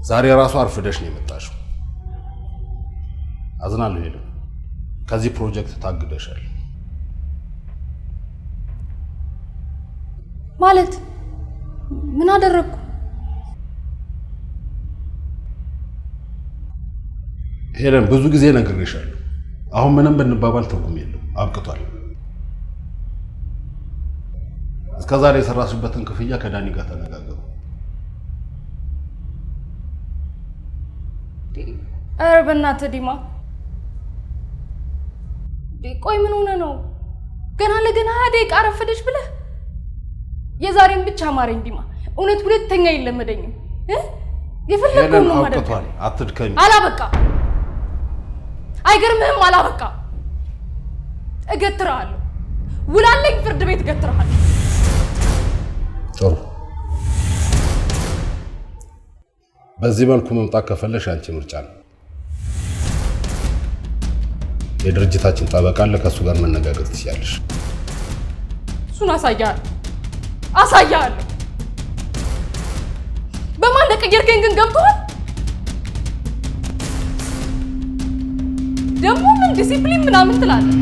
ዛሬ ራሱ አርፍደሽ ነው የመጣሽው። አዝናለሁ ሄለን፣ ከዚህ ፕሮጀክት ታግደሻል። ማለት ምን አደረኩ? ሄለን ብዙ ጊዜ ነግሬሻለሁ። አሁን ምንም ብንባባል ትርጉም የለው፣ አብቅቷል። እስከዛሬ የሰራሽበትን ክፍያ ከዳኒ ጋር ተነጋገሩ። ኧረ በእናትህ ዲማ፣ ቆይ ምን ሆነ ነው? ገና ለገና 20 ደቂቃ አረፈደሽ ብለህ የዛሬን ብቻ ማረኝ ዲማ። እውነት ሁለተኛ አይለመደኝም። የፈለከው ነው ማለት አብቅቷል። አትድከሚ። አላበቃ። አይገርምህም? አላበቃ። እገትርሃለሁ። ውላለኝ ፍርድ ቤት እገትርሃለሁ። ጥሩ። በዚህ መልኩ መምጣት ከፈለሽ አንቺ ምርጫ ነው። የድርጅታችን ጠበቃ አለ፣ ከሱ ጋር መነጋገር ትችያለሽ። እሱን አሳያለሁ። በማን እንደቀየርከኝ ግን ገብቶሃል? ደግሞ ምን ዲሲፕሊን ምናምን ትላለህ?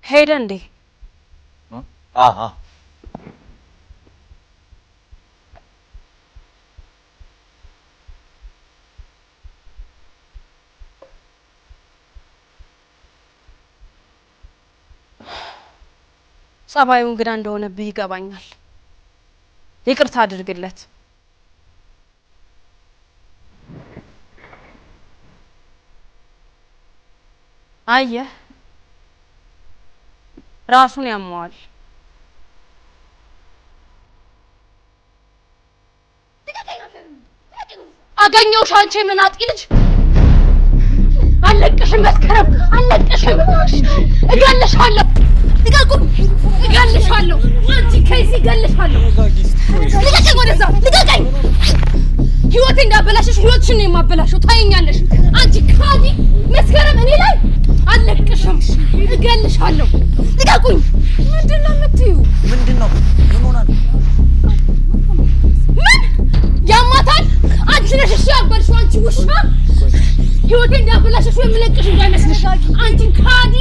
ሄደ እንዴ? ጸባዩ እንግዳ እንደሆነብህ ይገባኛል። ይቅርታ አድርግለት። አየህ፣ ራሱን ያመዋል። አገኘሁሽ አንቺ ምናጢ ልጅ! አለቅሽም መስከረም፣ አለቅሽም! እገልሻለሁ! ልቀቁኝ! እገልሻለሁ! አንቺ ከይሲ እገልሻለሁ! ልቀቀኝ! ወደዛ ልቀቀኝ! ህይወቴ እንዳበላሽሽ ህይወትሽን ነው የማበላሽው። ታየኛለሽ አንቺ ካዲ መስከረም። እኔ ላይ አለቅሽም! እገልሻለሁ! ልቀቁኝ! ምንድነው የምትዩ? ምንድነው? ምን ሆነ ነው? ምን አንቺ ውሻ ህይወቴ እንዳበላሽሽ የምለቅሽ እንዳይመስልሽ አንቺ ካዲ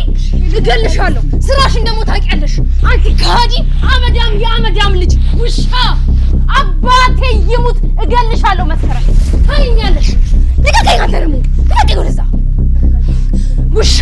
እገልሻለሁ ስራሽን ደግሞ ታውቂያለሽ አንቺ ካዲ አመዳም የአመዳም ልጅ ውሻ አባቴ ይሙት እገልሻለሁ መስከረም ታይኛለሽ ልቀቀኝ አንተ ደግሞ ልቀቀኝ ወደዛ ውሻ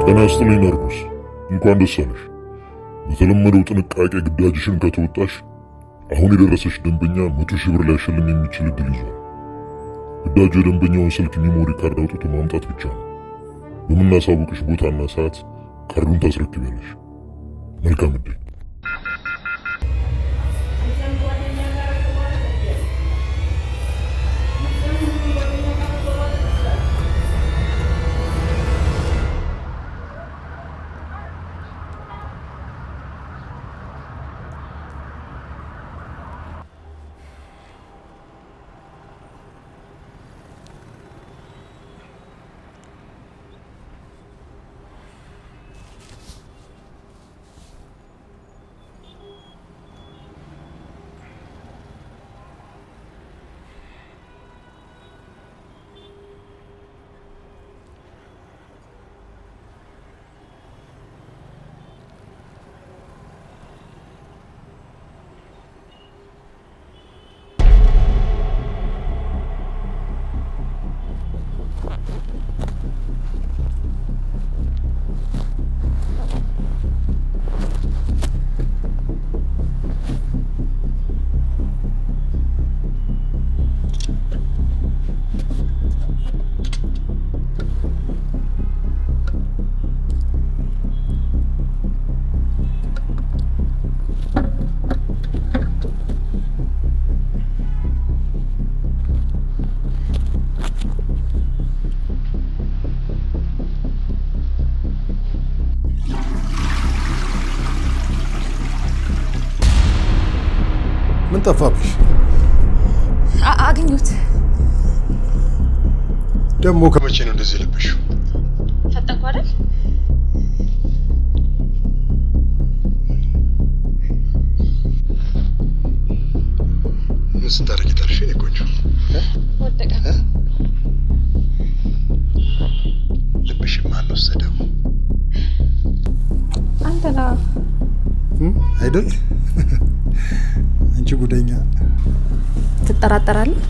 ጤና ይስጥልኝ ናርዶስ፣ እንኳን ደስ አለሽ። በተለመደው ጥንቃቄ ግዳጅሽን ከተወጣሽ አሁን የደረሰሽ ደንበኛ 100,000 ብር ሊያሸልም የሚችል እድል ይዟል። ግዳጁ የደንበኛውን ስልክ ሚሞሪ ካርድ አውጥቶ ማምጣት ብቻ ነው። በምናሳውቅሽ ቦታና ሰዓት ካርዱን ታስረክቢያለሽ። መልካም እድል። ምን ጠፋብሽ? አገኘሁት። ደግሞ ከመቼ ነው እንደዚህ ልብሽው? ፈጠንኩ አይደል? ምን ስታረጊ ታልሽ? እኔ ቆንጆ ወደቀ። ልብሽ ማን ወሰደው? አንተና አይደል? አንቺ ጉደኛ ትጠራጠራለህ?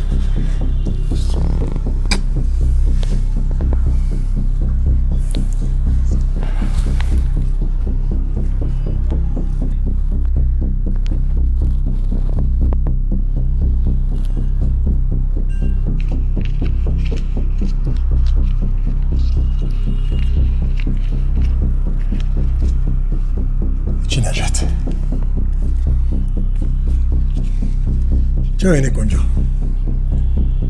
ቺናጃት ቻው የኔ ቆንጆ።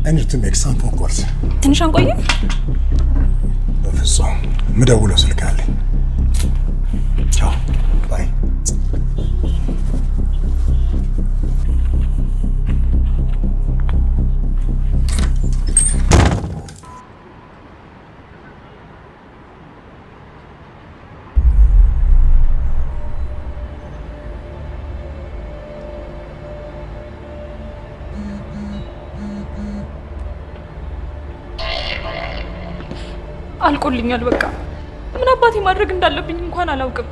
I need to make some phone calls. ትንሽ አንቆይም? በፍጹም ምደውለው ስልክ አለኝ። ቻው ባይ። አልቆልኛል። በቃ ምን አባቴ ማድረግ እንዳለብኝ እንኳን አላውቅም።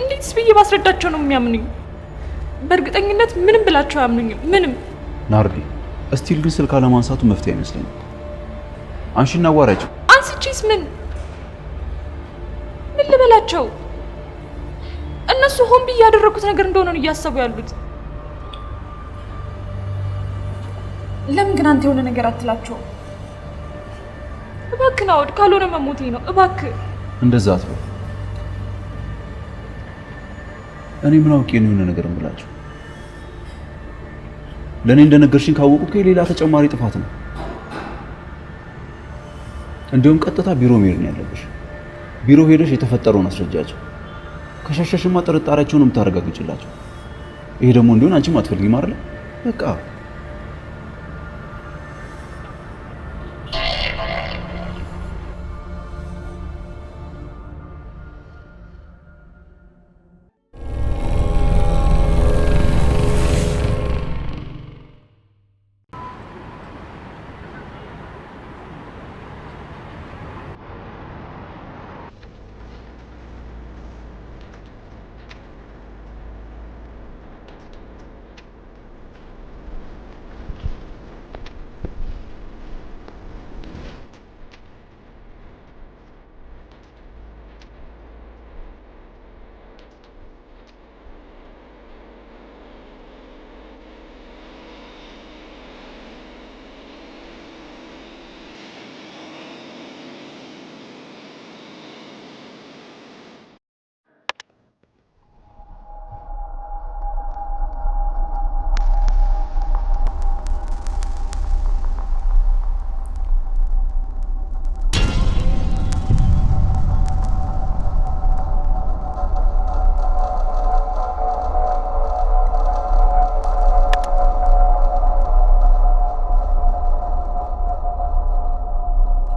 እንዴትስ ብዬ ባስረዳቸው ነው የሚያምኑኝ? በእርግጠኝነት ምንም ብላቸው አያምኑኝም። ምንም። ናርዲ፣ እስቲል ግን ስልክ አለማንሳቱ መፍትሄ አይመስለኝም። አንሺና አዋራቸው። አንስቼስ ምን ልበላቸው? እነሱ ሆን ብዬ ያደረኩት ነገር እንደሆነ ነው እያሰቡ ያሉት። ለምን ግን አንተ የሆነ ነገር አትላቸው? እባክህ ናውድ፣ ካልሆነ መሞቴ ነው። እባክህ እንደዛ አትበል። እኔ ምን አውቄ ነው የሆነ ነገር እምላቸው? ለኔ እንደነገርሽኝ ካወቁ ሌላ ተጨማሪ ጥፋት ነው። እንዲሁም ቀጥታ ቢሮ መሄድ ነው ያለብሽ። ቢሮ ሄደሽ የተፈጠረውን አስረጃቸው። ከሸሸሽማ ጥርጣሬያቸውን የምታረጋግጭላቸው። ይሄ ደግሞ እንዲሆን አንቺም አትፈልጊም አይደል? በቃ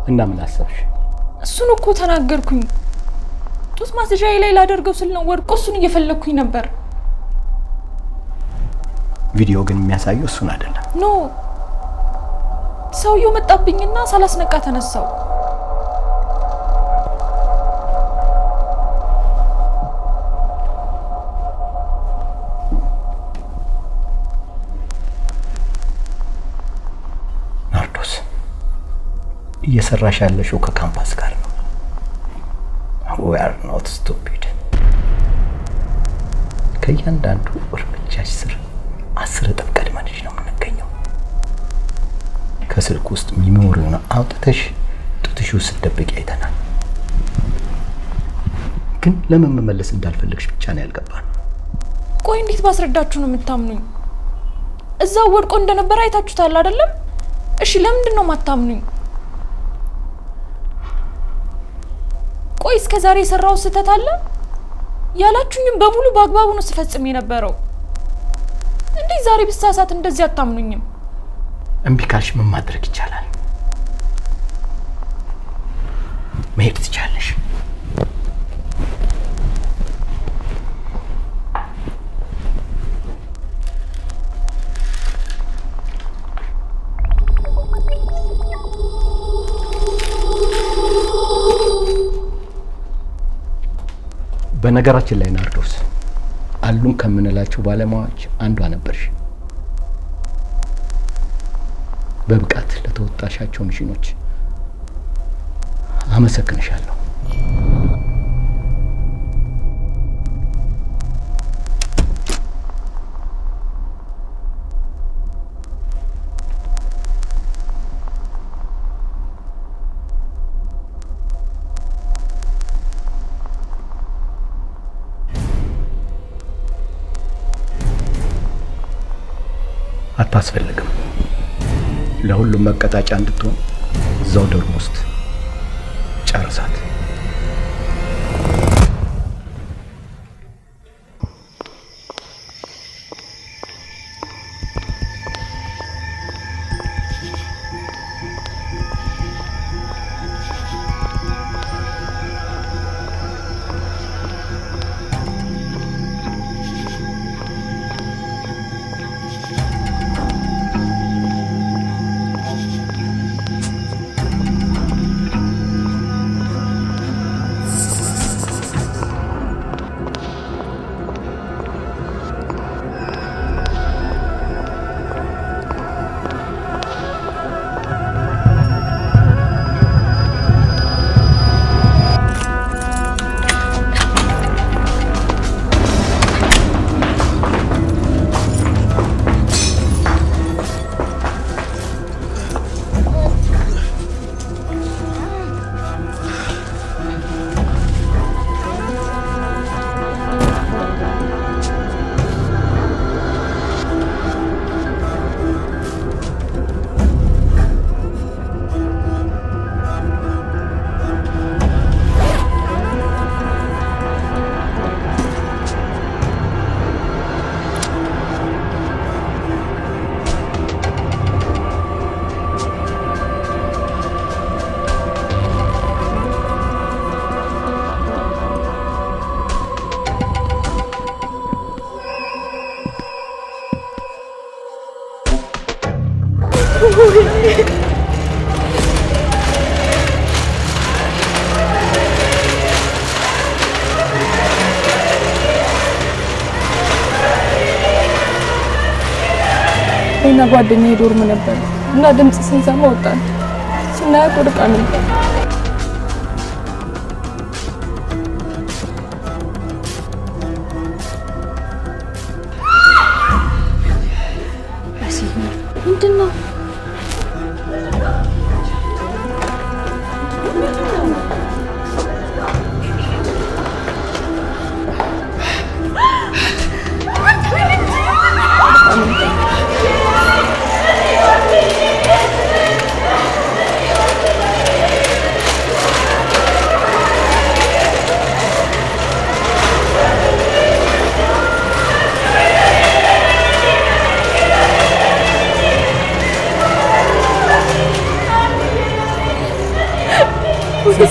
እና ምን አሰብሽ? እሱን እኮ ተናገርኩኝ። ጡት ማስያዣዬ ላይ ላደርገው ስል ነው ወርቁ። እሱን እየፈለኩኝ ነበር። ቪዲዮ ግን የሚያሳየው እሱን አይደለም። ኖ ሰውየው መጣብኝና ሳላስነቃ ተነሳው። እየሰራሽ ያለሽው ከካምፓስ ጋር ነው። we are not stupid። ከእያንዳንዱ እርምጃሽ ስር 10 እጥፍ ቀድመንሽ ነው የምንገኘው። ከስልክ ውስጥ ሚሞሪውን አውጥተሽ ጡትሽ ውስጥ ስትደብቂ አይተናል። ግን ለምን መመለስ እንዳልፈልግሽ ብቻ ነው ያልገባን። ቆይ እንዴት ባስረዳችሁ ነው የምታምኑኝ? እዛው ወድቆ እንደነበር አይታችሁታል አይደለም? እሺ ለምንድን ነው ማታምኑኝ? ቆይ እስከ ዛሬ የሰራው ስህተት አለ? ያላችሁኝም በሙሉ በአግባቡ ነው ስፈጽም የነበረው። እንዴት ዛሬ ብሳሳት እንደዚህ አታምኑኝም? እምቢ ካልሽ ምን ማድረግ ይቻላል? መሄድ ትቻለሽ። በነገራችን ላይ ናርዶስ አሉን ከምንላቸው ባለሙያዎች አንዷ ነበርሽ። በብቃት ለተወጣሻቸው ሚሽኖች አመሰግንሻለሁ። አታስፈልግም። ለሁሉም መቀጣጫ እንድትሆን እዛው ዶርም ውስጥ ጨርሳት። እኔና ጓደኛዬ ዶርም ነበር እና ድምጽ ስንሰማ ወጣን። ስናያት ወድቃ ነበር። ምንድን ነው?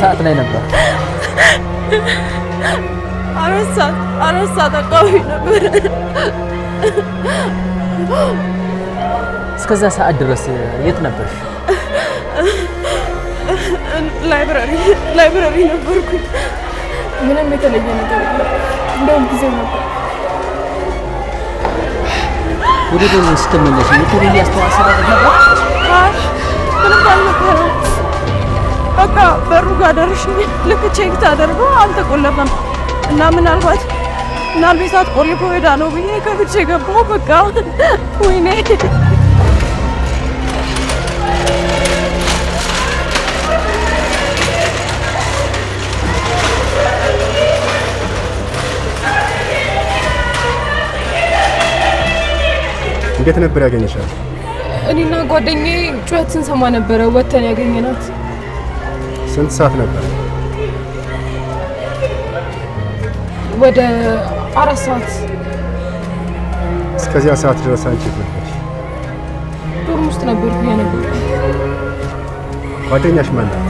ሰዓት ላይ ነበር? አራት ሰዓት አካባቢ ነበር። እስከዛ ሰዓት ድረስ የት ነበርሽ? ላይብረሪ ነበርኩኝ። ምንም የተለየ ነገር የለም። እንደውም ጊዜው ነበር። ወደ ዶርም ስትመለሽ የተለየ አስተዋጽኦ ነበር? ምንም አልነበረም። በቃ በሩ ጋር ደርሼ ልክ ቼክ ታደርገው አልተቆለፈም እና ምናልባት ቆልፎ ሄዳ ነው ብዬ ከፍቼ ገባሁ። በቃ ወይኔ እንዴት ነበር ያገኘሻት? እኔና ጓደኛዬ ጩኸት ስንሰማ ነበረ ወተን ያገኘናት። ስንት ሰዓት ነበር? ወደ 4 ሰዓት። እስከዚያ ሰዓት ድረስ አንቺ የት ነበርሽ? ዶርም ውስጥ ነበርኩ። ያነበርኩ። ጓደኛሽ ማን ናት?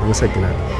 አመሰግናለሁ።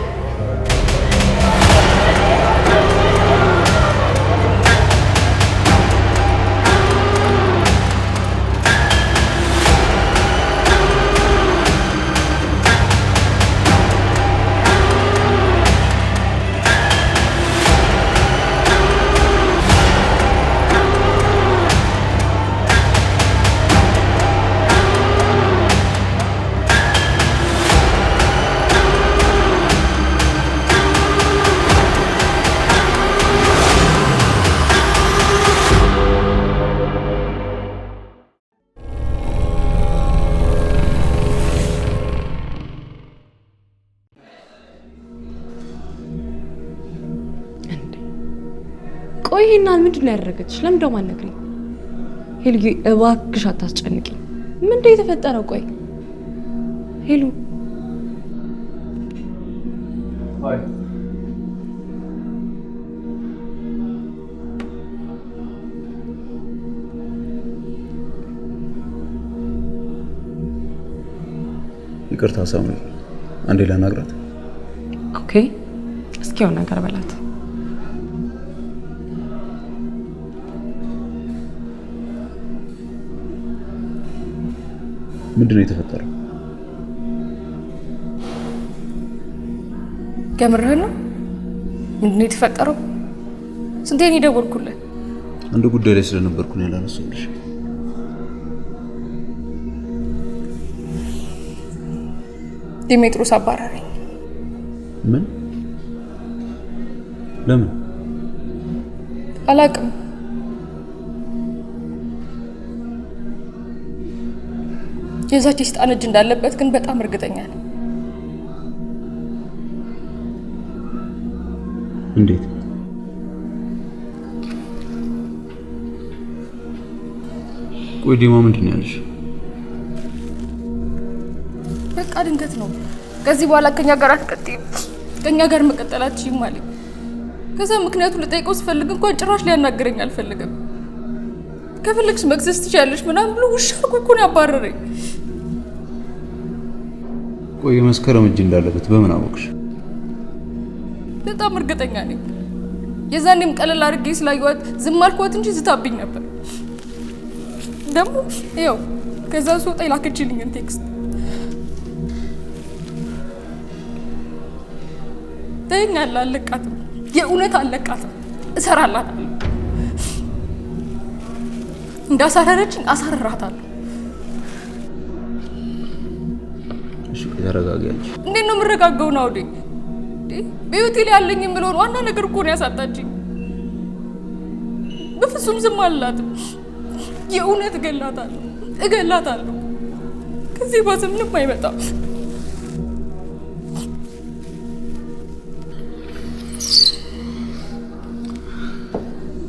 ቆይ ይሄና ምንድን ነው ያደረገችሽ? ለምን ደው ማነግሪኝ? ሄልዬ እባክሽ አታስጨንቂኝ። ምንድነው የተፈጠረው? ቆይ ሄሉ ይቅርታ ሳሙኤል፣ አንዴ ላናግራት። ኦኬ፣ እስኪው ነገር በላት። ምንድነው የተፈጠረው? ከምርህ ነው? ምንድነው የተፈጠረው? ስንቴ ነው የደወልኩልህ? አንድ ጉዳይ ላይ ስለነበርኩ ነው ያላነሳሁልሽ። ዲሜጥሮስ አባረረኝ። ምን? ለምን? አላውቅም። የዛች ሰይጣን እጅ እንዳለበት ግን በጣም እርግጠኛ ነኝ። እንዴት? ቆይ ዲማ ምንድን ነው ያለሽ? በቃ ድንገት ነው። ከዚህ በኋላ ከኛ ጋር አትቀጥይም፣ ከኛ ጋር መቀጠል አትችይም ማለት። ከዛ ምክንያቱ ልጠይቀው ስፈልግ እንኳን ጭራሽ ሊያናግረኝ አልፈልግም። ከፈለግሽ መክሰስ ትችያለሽ ምናምን ብሎ ውሻ እኮ ነው ያባረረኝ። ቆይ መስከረም እጅ እንዳለበት በምን አወቅሽ? በጣም እርግጠኛ ነኝ። የዛኔም ቀለል አድርጌ ስላየኋት ዝም አልኳት እንጂ ዝታብኝ ነበር። ደግሞ ይኸው ከዛ ስወጣ የላከችልኝን ቴክስት ተይኛል። አለቃትም፣ የእውነት አለቃትም። እሰራላታለሁ። እንዳሳረረችኝ አሳረራታለሁ። እሺ ተረጋጊ አንቺ። እንዴት ነው የምረጋጋው? ነው አይደል? በህይወቴ ላይ ያለኝ የምለውን ዋና ነገር እኮ ነው ያሳጣችኝ። በፍጹም ዝም አልላትም። የእውነት እገላታለሁ። ከዚህ ባሰ ምንም አይመጣም።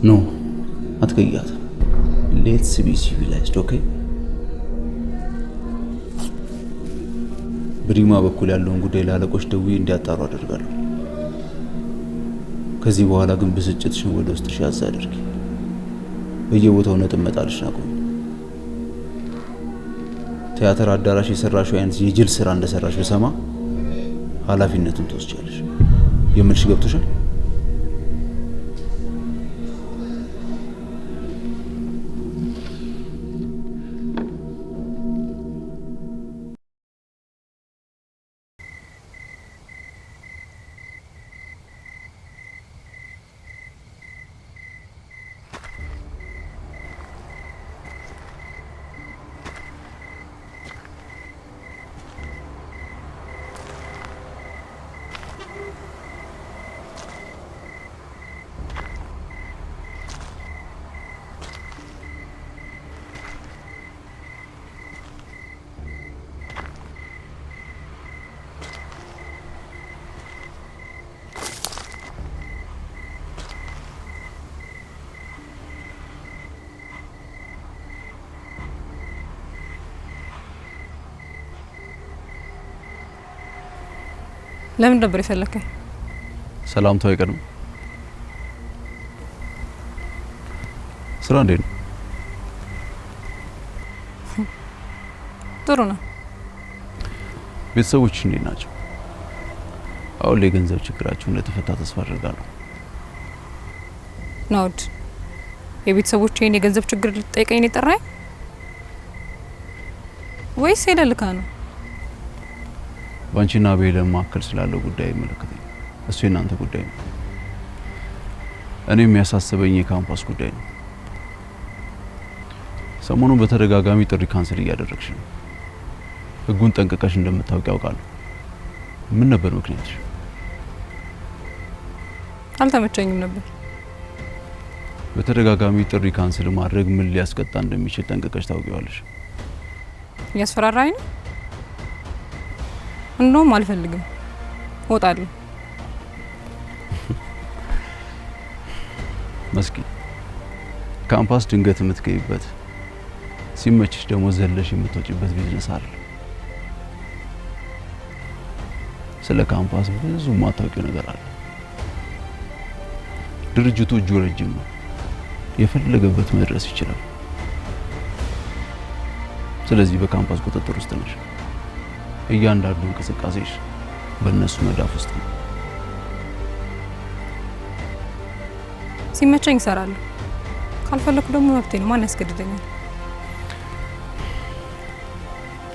ኖ አትገያት። ሌትስ ቢ ሲቪላይዝድ ኦኬ። በዲማ በኩል ያለውን ጉዳይ ለአለቆች ደውዬ እንዲያጣሩ አደርጋለሁ። ከዚህ በኋላ ግን ብስጭትሽን ወደ ውስጥሽ ያዝ አድርጊ። በየቦታው ነጥብ መጣልሽን አቁሚ። ቲያትር አዳራሽ የሰራሽው አይነት የጅል ስራ እንደሰራሽ ብሰማ ኃላፊነቱን ትወስጃለሽ። የምልሽ ገብቶሻል? ለምን ነበር የፈለከኝ? ሰላምታው አይቀርም። ስራ እንዴት ነው? ጥሩ ነው። ቤተሰቦች እንዴት ናቸው? አሁን ላይ የገንዘብ ችግራቸው እንደተፈታ ተስፋ አድርጋለሁ። ናውድ የቤተሰቦቼን የገንዘብ ችግር ልትጠይቀኝ ነው የጠራኸኝ ወይስ ሄደልካ ነው? ባንቺና በሄለን መካከል ስላለው ጉዳይ ይመለከተኝ። እሱ የናንተ ጉዳይ ነው። እኔ የሚያሳስበኝ የካምፓስ ጉዳይ ነው። ሰሞኑን በተደጋጋሚ ጥሪ ካንሰል እያደረግሽ ነው። ህጉን ጠንቅቀሽ እንደምታውቂ ያውቃለሁ። ምን ነበር ምክንያትሽ? አልተመቸኝም ነበር። በተደጋጋሚ ጥሪ ካንሰል ማድረግ ምን ሊያስቀጣ እንደሚችል ጠንቅቀሽ ታውቂዋለሽ። እያስፈራራኝ ነው? እንደውም አልፈልግም፣ እወጣለሁ። መስኪ ካምፓስ ድንገት የምትገይበት ሲመችሽ ደግሞ ዘለሽ የምትወጪበት ቢዝነስ አይደል። ስለ ካምፓስ ብዙ ማታውቂው ነገር አለ። ድርጅቱ እጁ ረጅም ነው። የፈለገበት መድረስ ይችላል። ስለዚህ በካምፓስ ቁጥጥር ውስጥ ነሽ። እያንዳንዱ እንቅስቃሴሽ በእነሱ መዳፍ ውስጥ ነው። ሲመቸኝ እሰራለሁ፣ ካልፈለኩ ደግሞ መብቴ ነው። ማን ያስገድደኛል?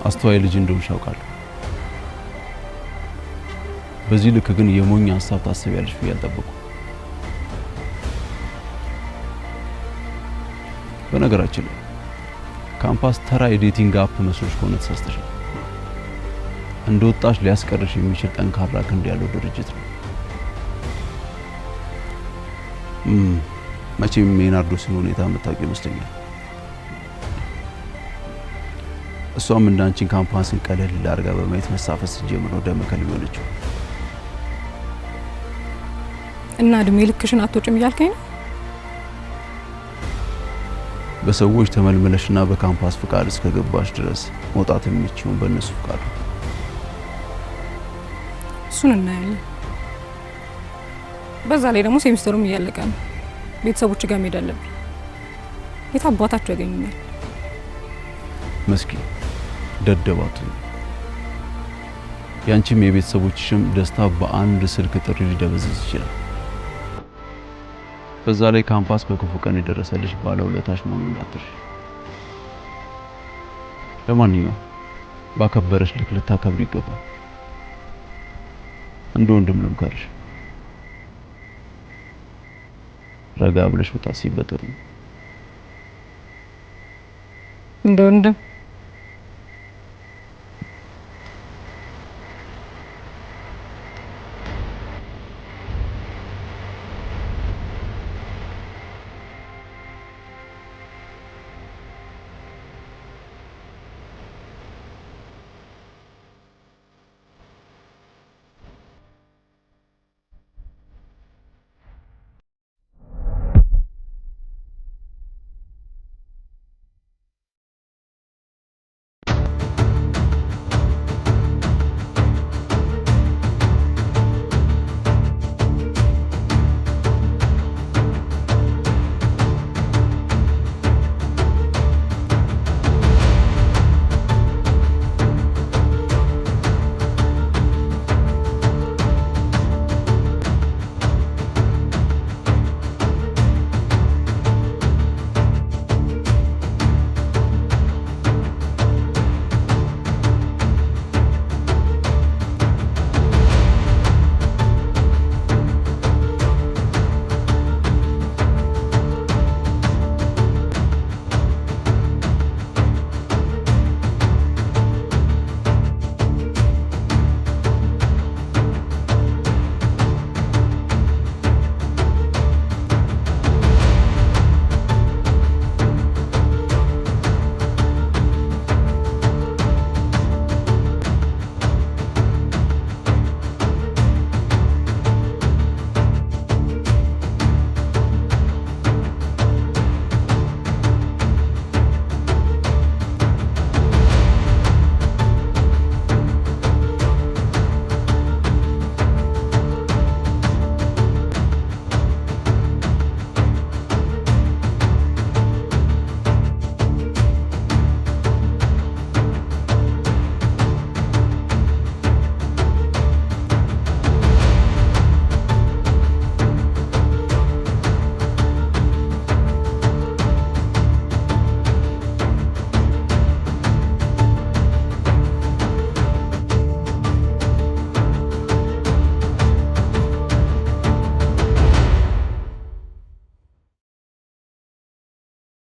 አስተዋይ ልጅ እንደሆንሽ አውቃለሁ። በዚህ ልክ ግን የሞኝ ሀሳብ ታስቢያለሽ ብዬ አልጠበኩም። በነገራችን ላይ ካምፓስ ተራ ኤዲቲንግ አፕ መስሎሽ ከሆነ ተሳስተሻል። እንደወጣሽ ሊያስቀርሽ የሚችል ጠንካራ ክንድ ያለው ድርጅት ነው። መቼም የናርዶስን ሁኔታ የምታውቂው ይመስለኛል። እሷም እንዳንቺን ካምፓስን ቀለል ላርጋ በማየት መሳፈስ ጀምሮ ደም ከልብ ሆነችው። እና እድሜ ልክሽን አትወጭም እያልከኝ ነው? በሰዎች ተመልመለሽና በካምፓስ ፍቃድ እስከገባሽ ድረስ መውጣት የሚችውን በእነሱ ፍቃድ ነው። እሱን እናያለን። በዛ ላይ ደግሞ ሴሚስተሩም እያለቀ ነው። ቤተሰቦች ጋር መሄድ አለብኝ። የት አባታቸው ያገኙኛል? መስኪ ደደባቱ ያንቺም የቤተሰቦችሽም ደስታ በአንድ ስልክ ጥሪ ሊደበዝዝ ይችላል። በዛ ላይ ካምፓስ በክፉ ቀን የደረሰልሽ ባለውለታሽ መሆኑን እንዳትረሺ። ለማንኛውም ባከበረሽ ልክ ልታከብሪ ይገባል። እንደ ወንድም ልምከርሽ፣ ረጋ ብለሽ ብታስቢበት ጥሩ ነው። እንደ ወንድም